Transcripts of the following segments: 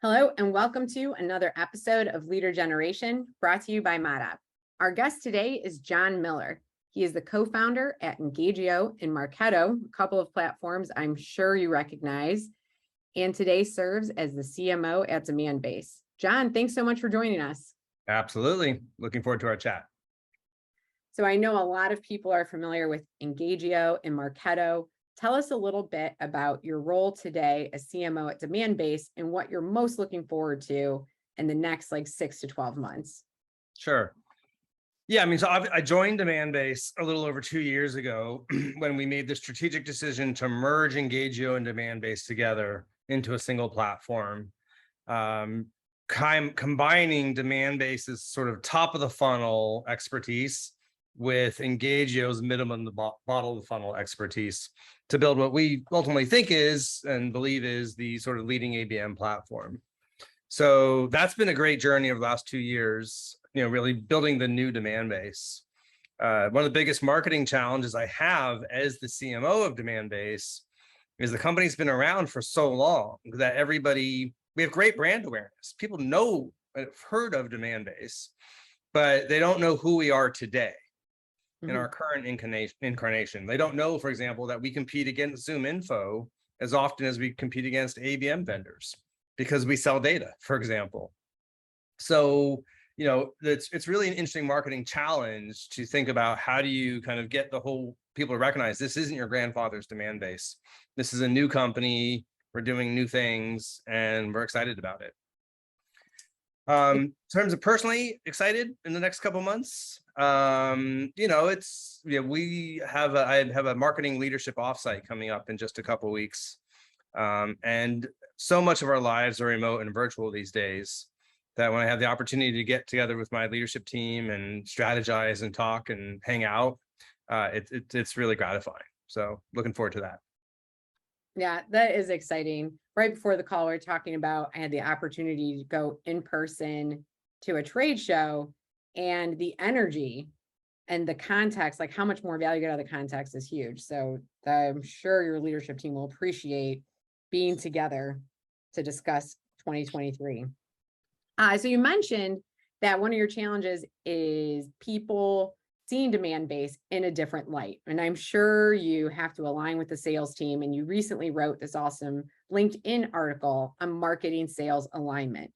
Hello, and welcome to another episode of Leader Generation brought to you by Mada. Our guest today is Jon Miller. He is the co-founder at Engagio and Marketo, a couple of platforms I'm sure you recognize, and today serves as the CMO at Demandbase. Jon, thanks so much for joining us. Absolutely. Looking forward to our chat. So I know a lot of people are familiar with Engagio and Marketo. Tell us a little bit about your role today as CMO at Demandbase and what you're most looking forward to in the next 6 to 12 months. Sure. Yeah, so I joined Demandbase a little over 2 years ago when we made the strategic decision to merge Engagio and Demandbase together into a single platform, combining Demandbase's sort of top of the funnel expertise with Engagio's minimum bottom of the funnel expertise to build what we ultimately think is and believe is the sort of leading ABM platform. So that's been a great journey over the last 2 years, really building the new Demandbase. One of the biggest marketing challenges I have as the CMO of Demandbase is the company's been around for so long that we have great brand awareness. People know, have heard of Demandbase, but they don't know who we are today. In our current incarnation. They don't know, for example, that we compete against ZoomInfo as often as we compete against ABM vendors because we sell data, for example. So, it's really an interesting marketing challenge to think about how do you kind of get the whole people to recognize this isn't your grandfather's Demandbase. This is a new company. We're doing new things and we're excited about it. In terms of personally excited in the next couple months, I have a marketing leadership offsite coming up in just a couple weeks. And so much of our lives are remote and virtual these days that when I have the opportunity to get together with my leadership team and strategize and talk and hang out, it's really gratifying. So looking forward to that. Yeah, that is exciting. Right before the call, we were talking about, I had the opportunity to go in person to a trade show, and the energy and the context, how much more value you get out of the context is huge. So I'm sure your leadership team will appreciate being together to discuss 2023. So you mentioned that one of your challenges is people seeing Demandbase in a different light. And I'm sure you have to align with the sales team. And you recently wrote this awesome LinkedIn article on marketing sales alignment.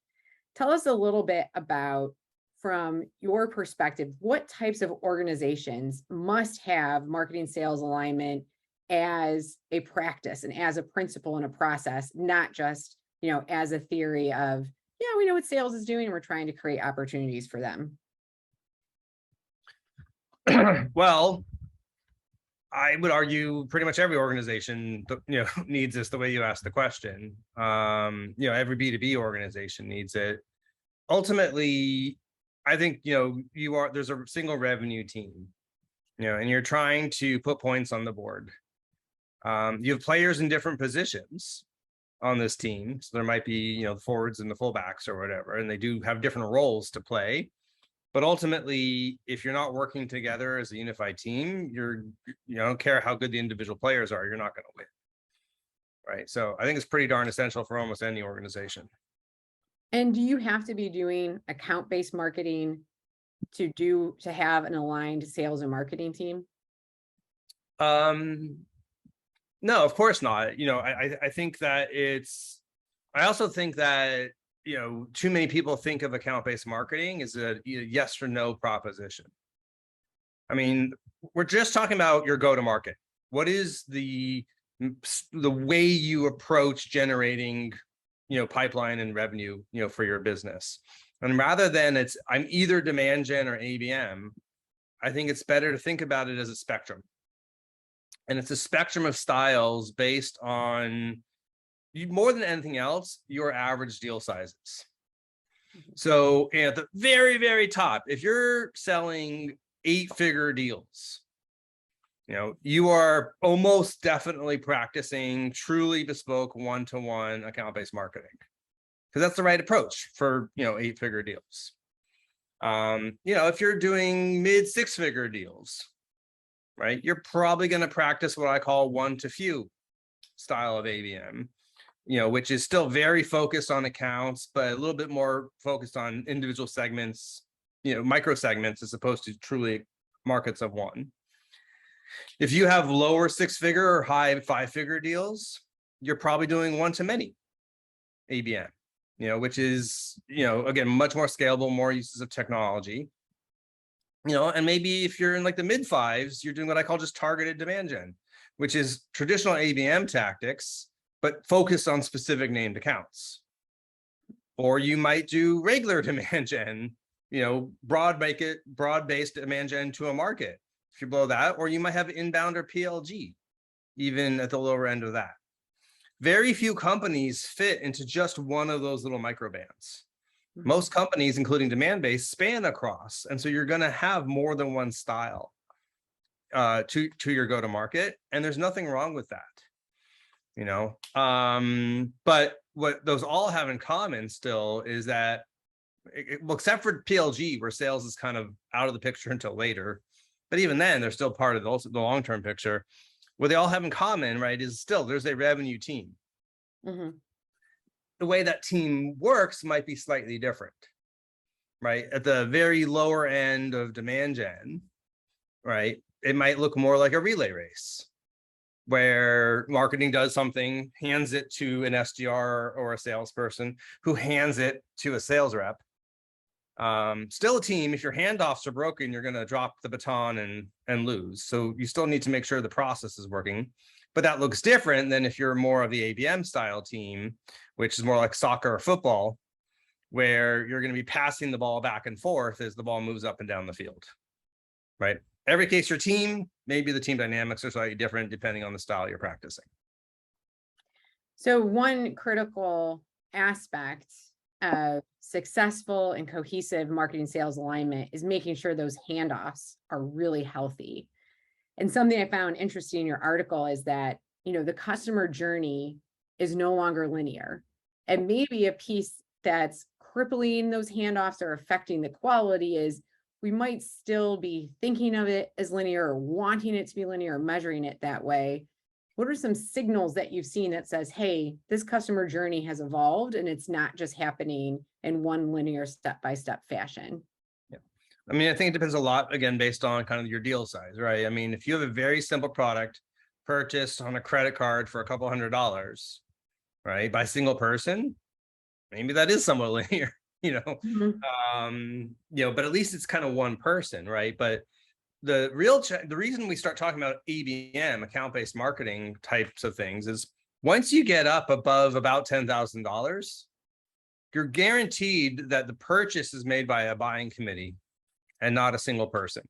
Tell us a little bit about, from your perspective, what types of organizations must have marketing sales alignment as a practice and as a principle and a process, not just, as a theory of, we know what sales is doing and we're trying to create opportunities for them. Well, I would argue pretty much every organization, needs this the way you asked the question. Every B2B organization needs it. Ultimately, I think, there's a single revenue team, and you're trying to put points on the board. You have players in different positions on this team. So there might be, the forwards and the fullbacks or whatever, and they do have different roles to play. But ultimately, if you're not working together as a unified team, you don't care how good the individual players are, you're not going to win. Right. So I think it's pretty darn essential for almost any organization. And do you have to be doing account-based marketing to have an aligned sales and marketing team? No, of course not. I think that I also think that too many people think of account-based marketing as a yes or no proposition. I mean, we're just talking about your go-to-market. What is the way you approach generating, pipeline and revenue, for your business? And rather than I'm either demand gen or ABM, I think it's better to think about it as a spectrum. And it's a spectrum of styles based on, more than anything else, your average deal sizes. So at the very, very top, if you're selling 8-figure deals, you are almost definitely practicing truly bespoke one-to-one account-based marketing, because that's the right approach for 8-figure deals. If you're doing mid 6-figure deals, right, you're probably going to practice what I call one-to-few style of ABM, which is still very focused on accounts, but a little bit more focused on individual segments, micro segments, as opposed to truly markets of one. If you have lower 6-figure or high 5-figure deals, you're probably doing one-to-many ABM, which is, again, much more scalable, more uses of technology. And maybe if you're in like the mid-5s, you're doing what I call just targeted demand gen, which is traditional ABM tactics, but focused on specific named accounts. Or you might do regular demand gen, broad-based demand gen to a market, if you're below that, or you might have inbound or PLG, even at the lower end of that. Very few companies fit into just one of those little micro bands. Most companies, including Demandbase, span across. And so you're going to have more than one style to your go-to-market. And there's nothing wrong with that, but what those all have in common still is that, well, except for PLG, where sales is kind of out of the picture until later, but even then, they're still part of the long-term picture. What they all have in common, right, is still there's a revenue team. Mm-hmm. The way that team works might be slightly different, right? At the very lower end of demand gen, right, it might look more like a relay race, where marketing does something, hands it to an SDR or a salesperson who hands it to a sales rep. Still a team. If your handoffs are broken, you're going to drop the baton and lose. So you still need to make sure the process is working. But that looks different than if you're more of the ABM style team, which is more like soccer or football, where you're going to be passing the ball back and forth as the ball moves up and down the field, right? Every case your team, maybe the team dynamics are slightly different depending on the style you're practicing. So one critical aspect of successful and cohesive marketing sales alignment is making sure those handoffs are really healthy. And something I found interesting in your article is that, the customer journey is no longer linear. And maybe a piece that's crippling those handoffs or affecting the quality is we might still be thinking of it as linear or wanting it to be linear or measuring it that way. What are some signals that you've seen that says, hey, this customer journey has evolved and it's not just happening in one linear step-by-step fashion? Yeah. I mean, I think it depends a lot, again, based on kind of your deal size, right? I mean, if you have a very simple product purchased on a credit card for a couple $100s, right, by a single person, maybe that is somewhat linear, Mm-hmm. But at least it's kind of one person, right? But the reason we start talking about ABM, account-based marketing types of things, is once you get up above about $10,000, you're guaranteed that the purchase is made by a buying committee and not a single person,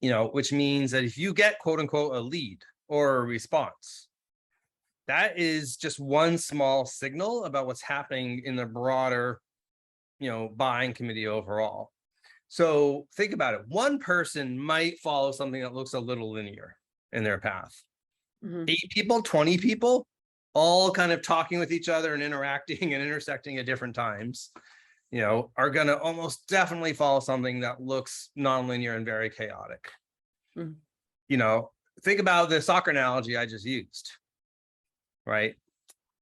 which means that if you get quote unquote a lead or a response, that is just one small signal about what's happening in the broader, buying committee overall. So think about it. One person might follow something that looks a little linear in their path. Mm-hmm. 8 people, 20 people, all kind of talking with each other and interacting and intersecting at different times, are going to almost definitely follow something that looks nonlinear and very chaotic. Mm-hmm. Think about the soccer analogy I just used, right?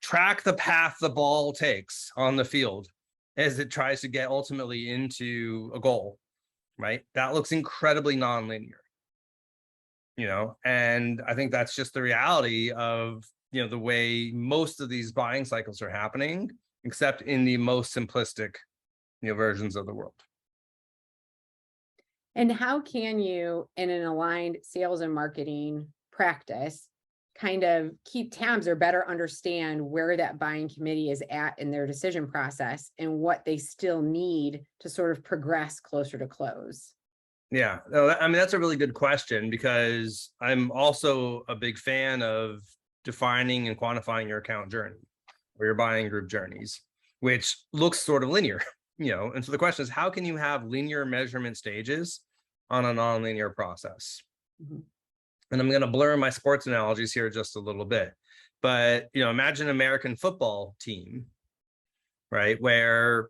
Track the path the ball takes on the field as it tries to get ultimately into a goal, right? That looks incredibly nonlinear, and I think that's just the reality of, the way most of these buying cycles are happening, except in the most simplistic, versions of the world. And how can you, in an aligned sales and marketing practice, kind of keep tabs or better understand where that buying committee is at in their decision process and what they still need to sort of progress closer to close? Yeah, I mean, that's a really good question, because I'm also a big fan of defining and quantifying your account journey or your buying group journeys, which looks sort of linear, and so the question is, how can you have linear measurement stages on a nonlinear process? Mm-hmm. And I'm going to blur my sports analogies here just a little bit, but, imagine an American football team, right? Where,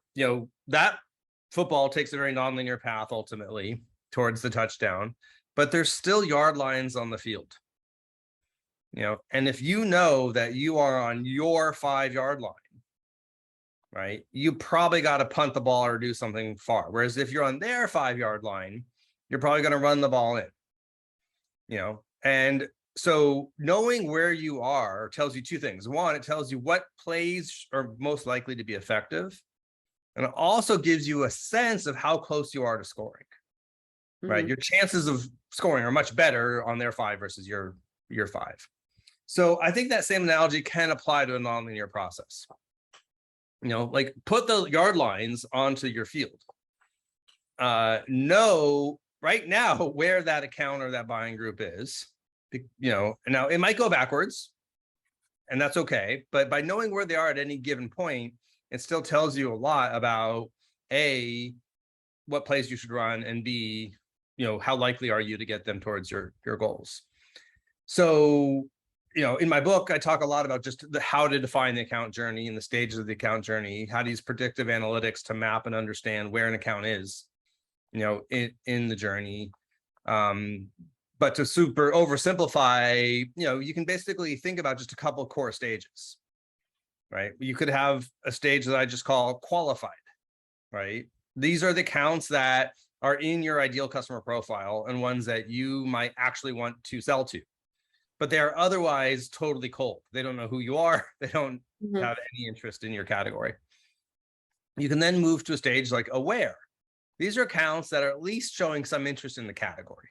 that football takes a very nonlinear path ultimately towards the touchdown, but there's still yard lines on the field. And if you know that you are on your 5-yard line, right, you probably got to punt the ball or do something far. Whereas if you're on their 5-yard line, you're probably going to run the ball in, and so knowing where you are tells you two things. One, it tells you what plays are most likely to be effective. And it also gives you a sense of how close you are to scoring, right? Your chances of scoring are much better on their 5 versus your 5. So I think that same analogy can apply to a nonlinear process. Like put the yard lines onto your field. Know right now where that account or that buying group is. Now it might go backwards, and that's okay. But by knowing where they are at any given point, it still tells you a lot about A, what plays you should run, and B, how likely are you to get them towards your goals. So, in my book, I talk a lot about just how to define the account journey and the stages of the account journey, how to use predictive analytics to map and understand where an account is, in the journey. But to super oversimplify, you can basically think about just a couple of core stages, right? You could have a stage that I just call qualified, right? These are the accounts that are in your ideal customer profile and ones that you might actually want to sell to, but they are otherwise totally cold. They don't know who you are. They don't have any interest in your category. You can then move to a stage like aware. These are accounts that are at least showing some interest in the category.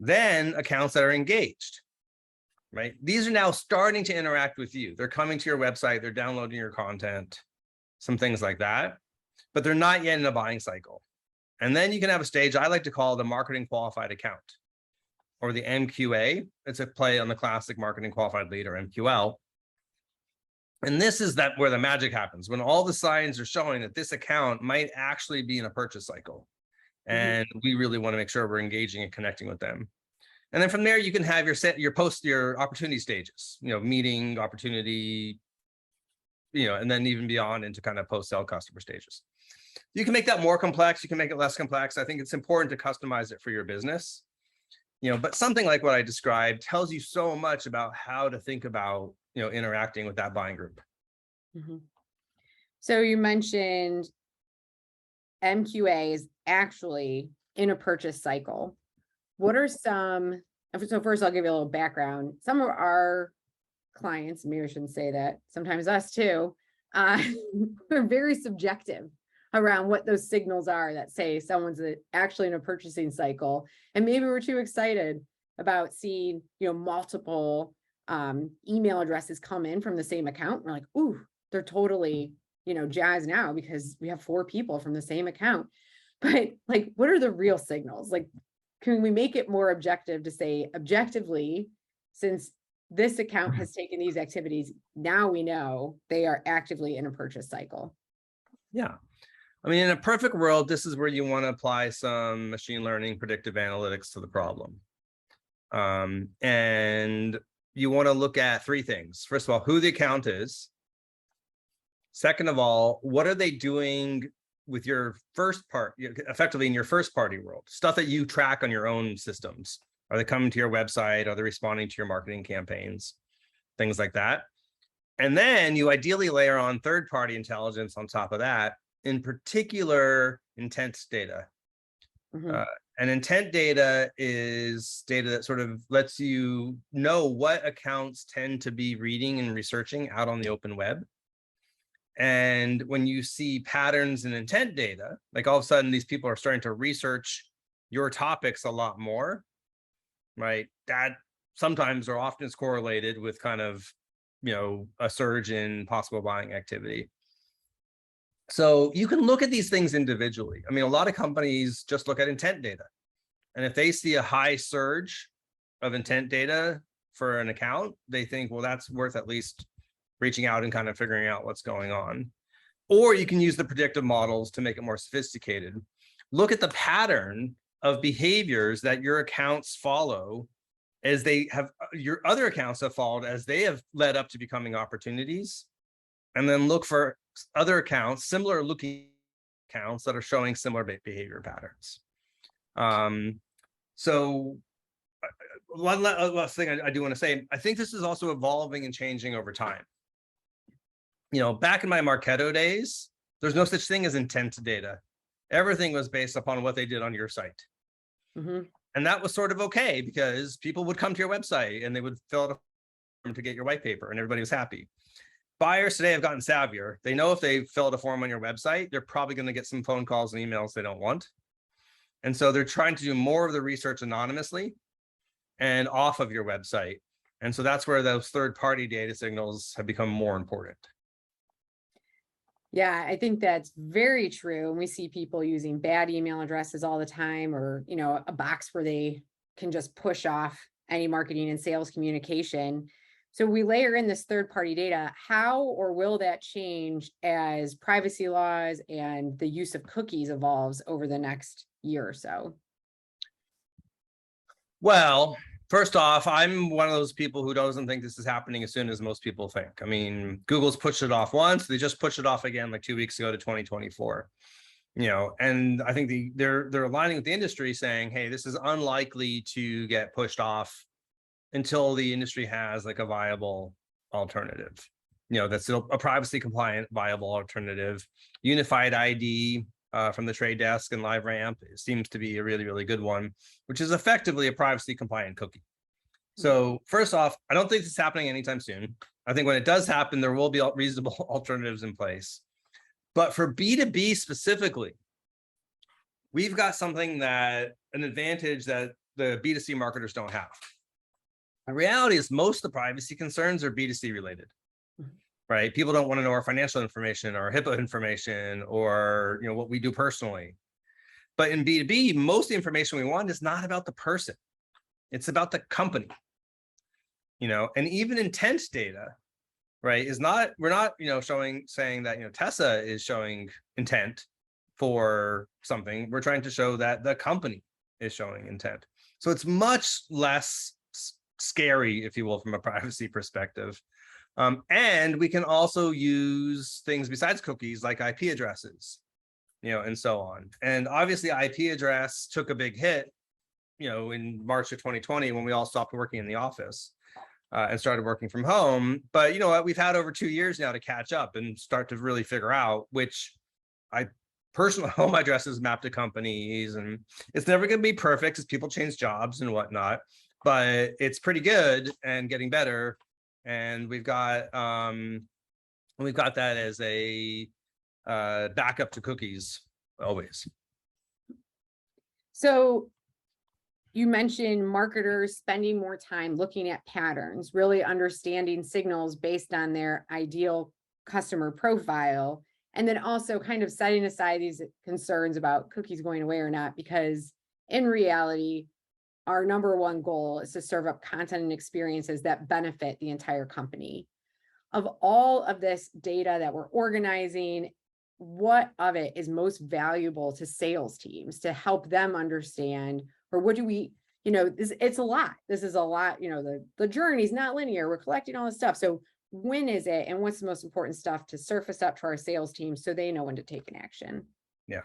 Then accounts that are engaged, right? These are now starting to interact with you. They're coming to your website, they're downloading your content, some things like that, but they're not yet in a buying cycle. And then you can have a stage I like to call the marketing qualified account, or the MQA. It's a play on the classic marketing qualified lead, or MQL. And this is where the magic happens, when all the signs are showing that this account might actually be in a purchase cycle. And we really want to make sure we're engaging and connecting with them. And then from there, you can have your opportunity stages, meeting, opportunity, and then even beyond into kind of post-sale customer stages. You can make that more complex. You can make it less complex. I think it's important to customize it for your business, but something like what I described tells you so much about how to think about, interacting with that buying group. So you mentioned MQAs actually in a purchase cycle. What are so first I'll give you a little background. Some of our clients, maybe I shouldn't say that, sometimes us too, are very subjective around what those signals are that say someone's actually in a purchasing cycle. And maybe we're too excited about seeing, multiple email addresses come in from the same account. We're like, ooh, they're totally, jazzed now because we have 4 people from the same account. But like, what are the real signals? Like, can we make it more objective to say objectively, since this account has taken these activities, now we know they are actively in a purchase cycle? Yeah. I mean, in a perfect world, this is where you want to apply some machine learning, predictive analytics to the problem. And you want to look at 3 things. First of all, who the account is. Second of all, what are they doing with your first part, effectively in your first party world, stuff that you track on your own systems? Are they coming to your website? Are they responding to your marketing campaigns? Things like that. And then you ideally layer on third-party intelligence on top of that, in particular, intent data. And intent data is data that sort of lets you know what accounts tend to be reading and researching out on the open web. And when you see patterns in intent data, like all of a sudden these people are starting to research your topics a lot more, right? That sometimes or often is correlated with kind of, a surge in possible buying activity. So you can look at these things individually. I mean, a lot of companies just look at intent data. And if they see a high surge of intent data for an account, they think, well, that's worth at least reaching out and kind of figuring out what's going on. Or you can use the predictive models to make it more sophisticated. Look at the pattern of behaviors that your accounts follow as your other accounts have followed as they have led up to becoming opportunities. And then look for other accounts, similar looking accounts that are showing similar behavior patterns. So one last thing I do want to say, I think this is also evolving and changing over time. Back in my Marketo days, there's no such thing as intent data. Everything was based upon what they did on your site. Mhm. And that was sort of okay because people would come to your website and they would fill out a form to get your white paper and everybody was happy. Buyers today have gotten savvier. They know if they fill out a form on your website, they're probably going to get some phone calls and emails they don't want. And so they're trying to do more of the research anonymously and off of your website. And so that's where those third-party data signals have become more important. Yeah, I think that's very true. And we see people using bad email addresses all the time, or, a box where they can just push off any marketing and sales communication. So we layer in this third-party data. How or will that change as privacy laws and the use of cookies evolves over the next year or so? Well, first off, I'm one of those people who doesn't think this is happening as soon as most people think. I mean, Google's pushed it off once. They just pushed it off again like 2 weeks ago to 2024. And I think they're aligning with the industry saying, hey, this is unlikely to get pushed off until the industry has like a viable alternative. That's still a privacy compliant, viable alternative. Unified ID from the trade desk and LiveRamp seems to be a really, really good one, which is effectively a privacy compliant cookie. So first off, I don't think this is happening anytime soon. I think when it does happen, there will be reasonable alternatives in place. But for B2B specifically, we've got an advantage that the B2C marketers don't have. The reality is most of the privacy concerns are B2C related, right? People don't want to know our financial information or HIPAA information or, what we do personally. But in B2B, most of the information we want is not about the person. It's about the company, and even intent data, right, we're not, saying that, Tessa is showing intent for something. We're trying to show that the company is showing intent. So it's much less scary, if you will, from a privacy perspective. And we can also use things besides cookies like IP addresses, and so on. And obviously IP address took a big hit, in March of 2020 when we all stopped working in the office and started working from home. But you know what, we've had over 2 years now to catch up and start to really figure out which personal home addresses map to companies. And it's never going to be perfect because people change jobs and whatnot, but it's pretty good and getting better. And we've got that as a backup to cookies always. So you mentioned marketers spending more time looking at patterns, really understanding signals based on their ideal customer profile, and then also kind of setting aside these concerns about cookies going away or not, because in reality, our number one goal is to serve up content and experiences that benefit the entire company. Of all of this data that we're organizing, what of it is most valuable to sales teams to help them understand, or what do we, it's a lot. This is a lot, the journey is not linear. We're collecting all this stuff. So when is it, and what's the most important stuff to surface up to our sales team so they know when to take an action? Yeah.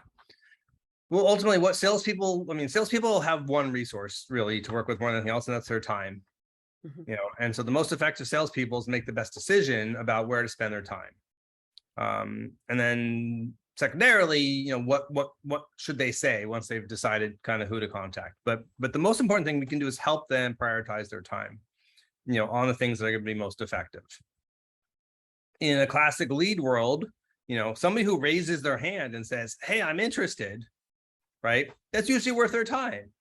Well, ultimately, what salespeople have one resource really to work with more than anything else, and that's their time. Mhm. And so the most effective salespeople make the best decision about where to spend their time. And then secondarily, what should they say once they've decided kind of who to contact? But the most important thing we can do is help them prioritize their time, on the things that are going to be most effective. In a classic lead world, somebody who raises their hand and says, "Hey, I'm interested," right? That's usually worth their time,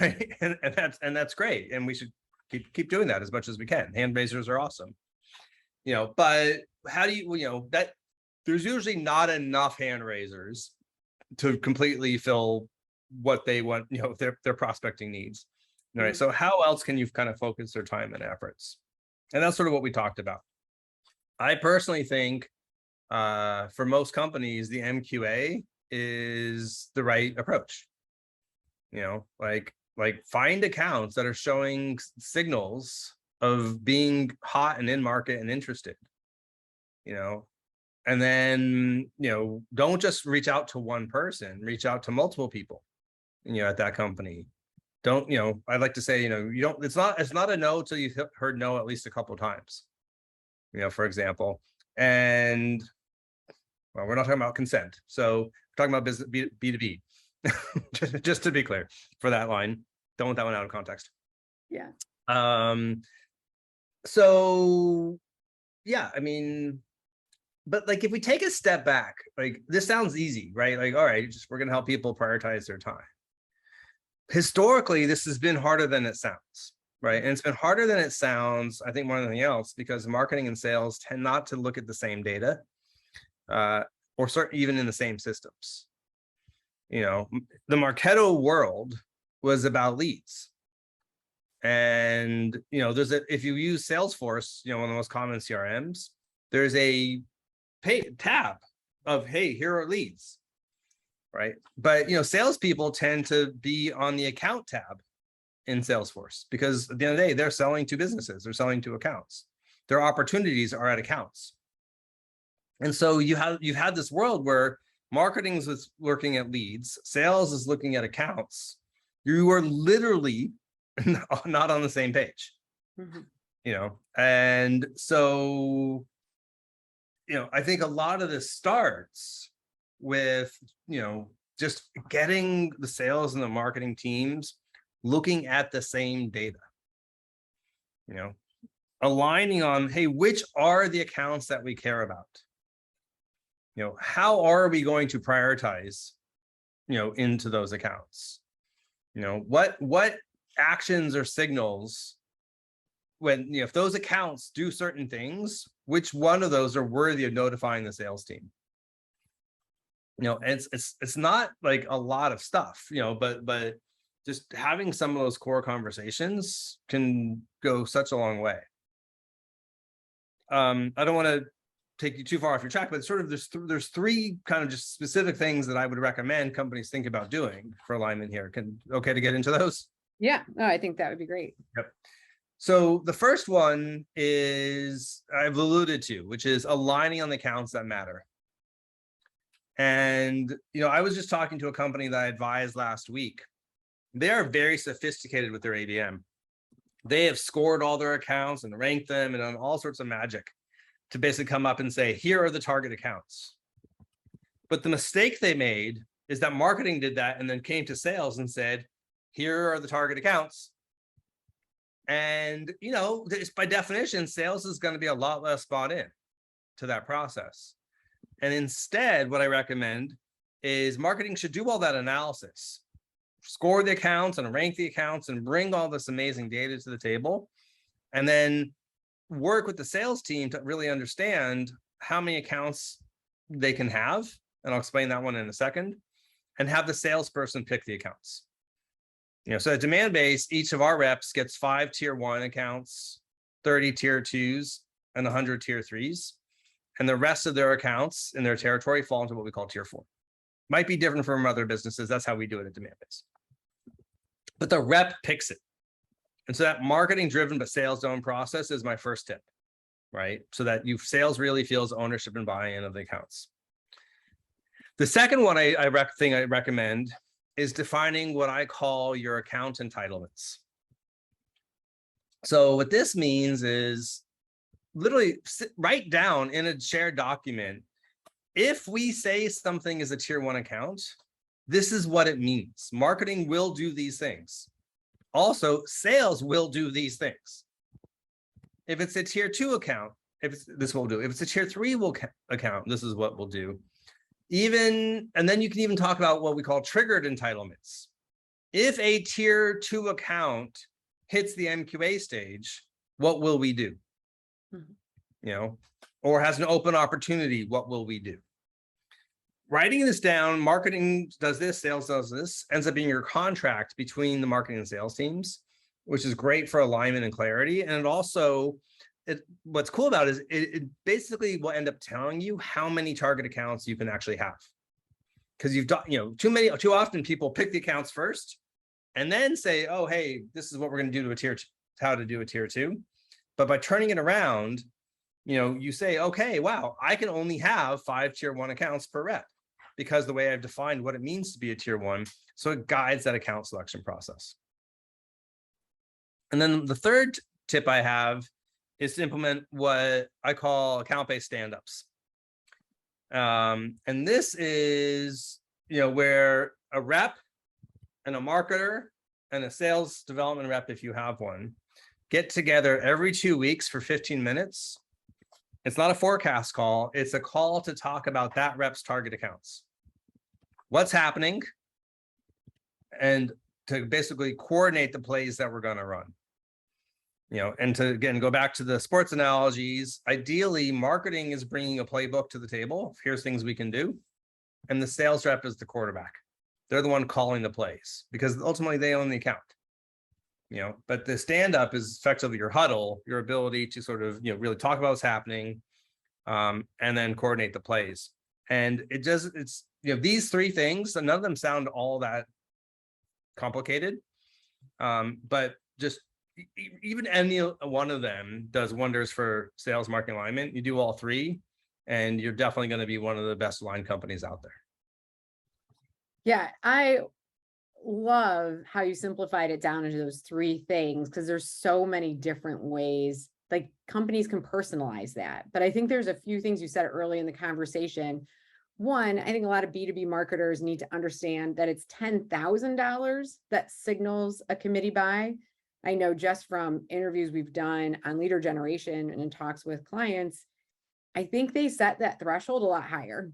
right? And that's great. And we should keep doing that as much as we can. Hand raisers are awesome, but how do you, that there's usually not enough hand raisers to completely fill what they want, their prospecting needs. All right. So how else can you kind of focus their time and efforts? And that's sort of what we talked about. I personally think for most companies, the MQA is the right approach. Like find accounts that are showing signals of being hot and in market and interested, and then, don't just reach out to one person, reach out to multiple people, at that company. Don't, I'd like to say, it's not a no till you've heard no at least a couple of times, for example. And well, we're not talking about consent. So we're talking about business B2B. just to be clear for that line. Don't want that one out of context. Yeah. So yeah, I mean, but like if we take a step back, like this sounds easy, right? Like, all right, we're gonna help people prioritize their time. Historically, this has been harder than it sounds, right? And it's been harder than it sounds, I think, more than anything else, because marketing and sales tend not to look at the same data, or certainly even in the same systems. The Marketo world was about leads. And, if you use Salesforce, one of the most common CRMs, there's a tab of, hey, here are leads, right? But, salespeople tend to be on the account tab in Salesforce because at the end of the day, they're selling to businesses, they're selling to accounts. Their opportunities are at accounts. And so you've had this world where marketing is looking at leads, sales is looking at accounts. You are literally not on the same page. And so, I think a lot of this starts with, just getting the sales and the marketing teams looking at the same data, aligning on, hey, which are the accounts that we care about? How are we going to prioritize, into those accounts? What actions or signals when, if those accounts do certain things, which one of those are worthy of notifying the sales team? It's not like a lot of stuff, but just having some of those core conversations can go such a long way. I don't want to take you too far off your track, but sort of there's three kind of just specific things that I would recommend companies think about doing for alignment here. Okay to get into those? Yeah, no, I think that would be great. Yep. So the first one is I've alluded to, which is aligning on the accounts that matter. And, I was just talking to a company that I advised last week. They are very sophisticated with their ABM. They have scored all their accounts and ranked them and done all sorts of magic to basically come up and say, here are the target accounts. But the mistake they made is that marketing did that and then came to sales and said, here are the target accounts. And, by definition, sales is going to be a lot less bought in to that process. And instead, what I recommend is marketing should do all that analysis, score the accounts and rank the accounts and bring all this amazing data to the table, and then work with the sales team to really understand how many accounts they can have. And I'll explain that one in a second, and have the salesperson pick the accounts. So at Demandbase, each of our reps gets 5 tier 1 accounts, 30 tier 2s, and 100 tier 3s. And the rest of their accounts in their territory fall into what we call tier 4. Might be different from other businesses. That's how we do it at Demandbase. But the rep picks it. And so that marketing driven but sales owned process is my first tip, right? So that sales really feels ownership and buy-in of the accounts. The second one I recommend is defining what I call your account entitlements. So what this means is literally write down in a shared document, if we say something is a tier 1 account, this is what it means. Marketing will do these things. Also, sales will do these things. If it's a tier 2 account, this will do. If it's a tier 3 account, this is what we'll do. And then you can even talk about what we call triggered entitlements. If a tier 2 account hits the MQA stage, what will we do? Or has an open opportunity, what will we do? Writing this down, marketing does this, sales does this, ends up being your contract between the marketing and sales teams, which is great for alignment and clarity. And it also, what's cool about it is it basically will end up telling you how many target accounts you can actually have. Because you've done, too often people pick the accounts first and then say, oh, hey, this is what we're going to do to a tier 2, how to do a tier 2. But by turning it around, you say, okay, wow, I can only have 5 tier 1 accounts per rep because the way I've defined what it means to be a tier 1. So it guides that account selection process. And then the third tip I have is to implement what I call account-based stand-ups. And this is, where a rep and a marketer and a sales development rep, if you have one, get together every 2 weeks for 15 minutes. It's not a forecast call. It's a call to talk about that rep's target accounts. What's happening, and to basically coordinate the plays that we're going to run. And to, again, go back to the sports analogies, ideally marketing is bringing a playbook to the table. Here's things we can do. And the sales rep is the quarterback. They're the one calling the plays because ultimately they own the account. But the stand up is effectively your huddle, your ability to sort of, really talk about what's happening, and then coordinate the plays. And it's, these three things, none of them sound all that complicated. But just even any one of them does wonders for sales marketing alignment. You do all three, and you're definitely going to be one of the best aligned companies out there. Yeah, I love how you simplified it down into those three things, because there's so many different ways, like companies can personalize that. But I think there's a few things you said early in the conversation. One, I think a lot of B2B marketers need to understand that it's $10,000 that signals a committee buy. I know just from interviews we've done on leader generation and in talks with clients, I think they set that threshold a lot higher.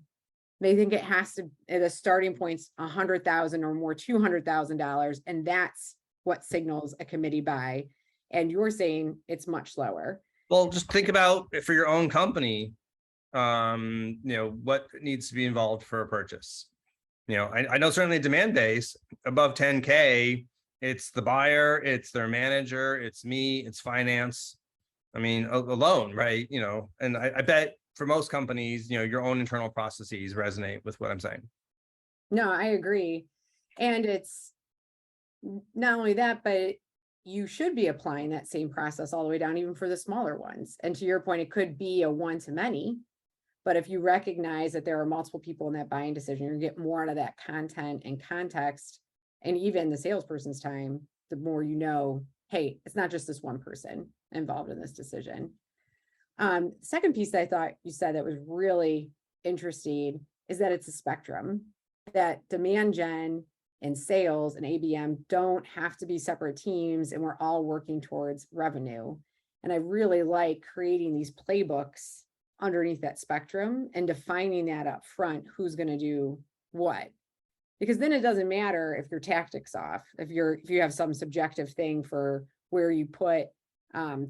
They think it has to, the starting point's $100,000 or more, $200,000, and that's what signals a committee buy. And you're saying it's much lower. Well, just think about it for your own company. What needs to be involved for a purchase. I know certainly Demandbase above 10K, it's the buyer, it's their manager, it's me, it's finance. I mean, alone, right? And I bet for most companies, your own internal processes resonate with what I'm saying. No, I agree. And it's not only that, but you should be applying that same process all the way down, even for the smaller ones. And to your point, it could be a one-to-many, but if you recognize that there are multiple people in that buying decision, you get more out of that content and context, and even the salesperson's time, the more hey, it's not just this one person involved in this decision. Second piece that I thought you said that was really interesting is that it's a spectrum, that demand gen and sales and ABM don't have to be separate teams, and we're all working towards revenue. And I really like creating these playbooks underneath that spectrum and defining that up front, who's going to do what. Because then it doesn't matter if your tactics off, if you have some subjective thing for where you put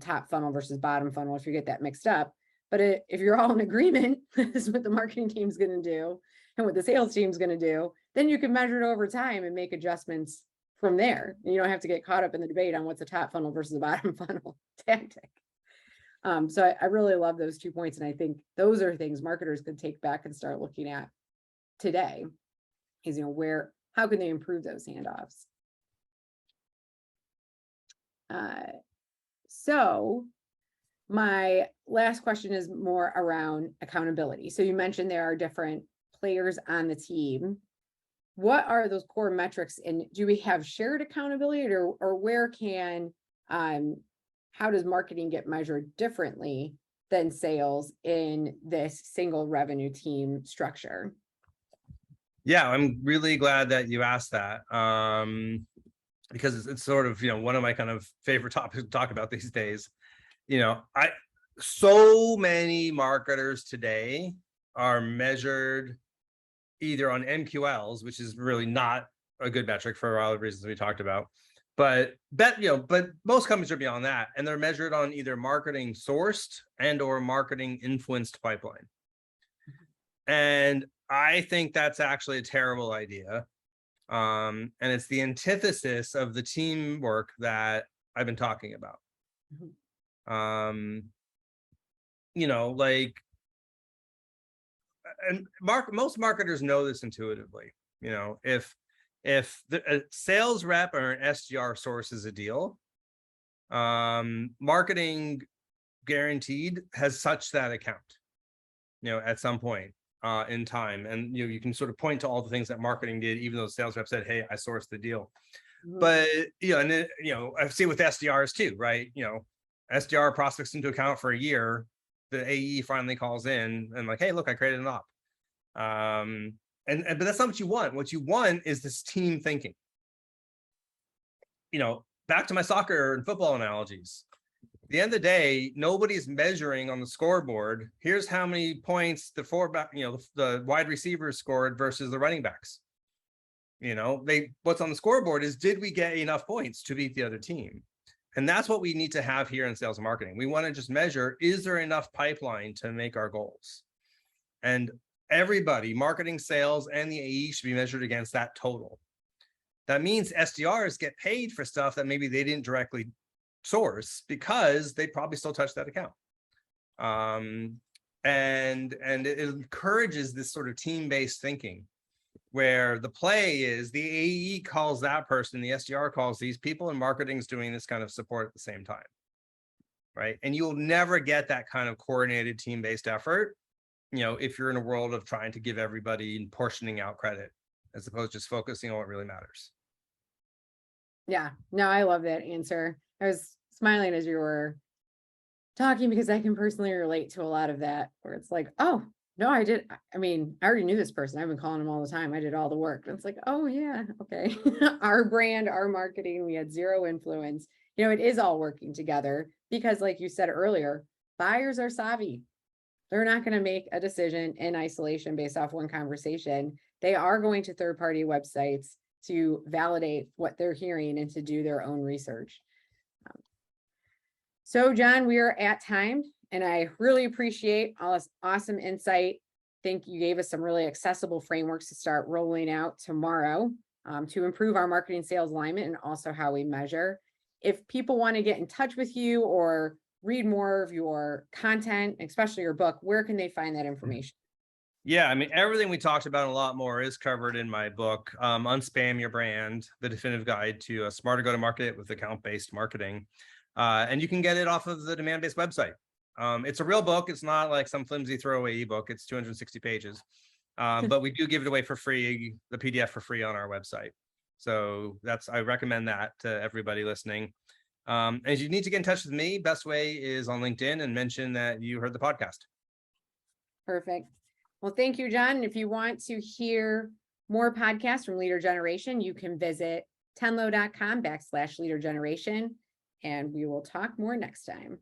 top funnel versus bottom funnel, if you get that mixed up. But if you're all in agreement, this is what the marketing team's going to do and what the sales team's going to do, then you can measure it over time and make adjustments from there. You don't have to get caught up in the debate on what's a top funnel versus a bottom funnel tactic. So I really love those 2 points. And I think those are things marketers could take back and start looking at today is, how can they improve those handoffs? So my last question is more around accountability. So you mentioned there are different players on the team. What are those core metrics, and do we have shared accountability, or where can, how does marketing get measured differently than sales in this single revenue team structure? Yeah, I'm really glad that you asked that. Because it's sort of, one of my kind of favorite topics to talk about these days. So many marketers today are measured either on MQLs, which is really not a good metric for all the reasons we talked about. But most companies are beyond that, and they're measured on either marketing sourced and or marketing influenced pipeline. And I think that's actually a terrible idea. And it's the antithesis of the teamwork that I've been talking about. And most marketers know this intuitively. If a sales rep or an SDR sources a deal, marketing guaranteed has such that account, at some point in time. And you can sort of point to all the things that marketing did, even though sales rep said, hey, I sourced the deal. But, and then, I've seen with SDRs too, right? SDR prospects into account for a year, the AE finally calls in and like, hey, look, I created an op. But that's not what you want. What you want is this team thinking. Back to my soccer and football analogies. At the end of the day, nobody's measuring on the scoreboard. Here's how many points the wide receivers scored versus the running backs. What's on the scoreboard is, did we get enough points to beat the other team? And that's what we need to have here in sales and marketing. We want to just measure, is there enough pipeline to make our goals? And everybody, marketing, sales, and the AE should be measured against that total. That means SDRs get paid for stuff that maybe they didn't directly source because they probably still touch that account. And it encourages this sort of team-based thinking, where the play is the AE calls that person, the SDR calls these people, and marketing is doing this kind of support at the same time, right? And you'll never get that kind of coordinated team-based effort, if you're in a world of trying to give everybody and portioning out credit, as opposed to just focusing on what really matters. Yeah, no, I love that answer. I was smiling as you were talking because I can personally relate to a lot of that, where it's like, oh, no, I already knew this person. I've been calling them all the time. I did all the work. And it's like, oh yeah, okay. Our brand, our marketing, we had zero influence. It is all working together because, like you said earlier, buyers are savvy. They're not going to make a decision in isolation based off one conversation. They are going to third-party websites to validate what they're hearing and to do their own research. So Jon, we are at time, and I really appreciate all this awesome insight. I think you gave us some really accessible frameworks to start rolling out tomorrow to improve our marketing sales alignment and also how we measure. If people want to get in touch with you or read more of your content, especially your book, where can they find that information? Yeah, everything we talked about and a lot more is covered in my book, Unspam Your Brand, the definitive guide to a smarter go-to-market with account-based marketing. And you can get it off of the Demandbase website. It's a real book. It's not like some flimsy throwaway ebook. It's 260 pages. But we do give it away for free, the PDF for free on our website. So I recommend that to everybody listening. If you need to get in touch with me, best way is on LinkedIn and mention that you heard the podcast. Perfect. Well, thank you, Jon. And if you want to hear more podcasts from Leader Generation, you can visit tenlo.com/leader generation, and we will talk more next time.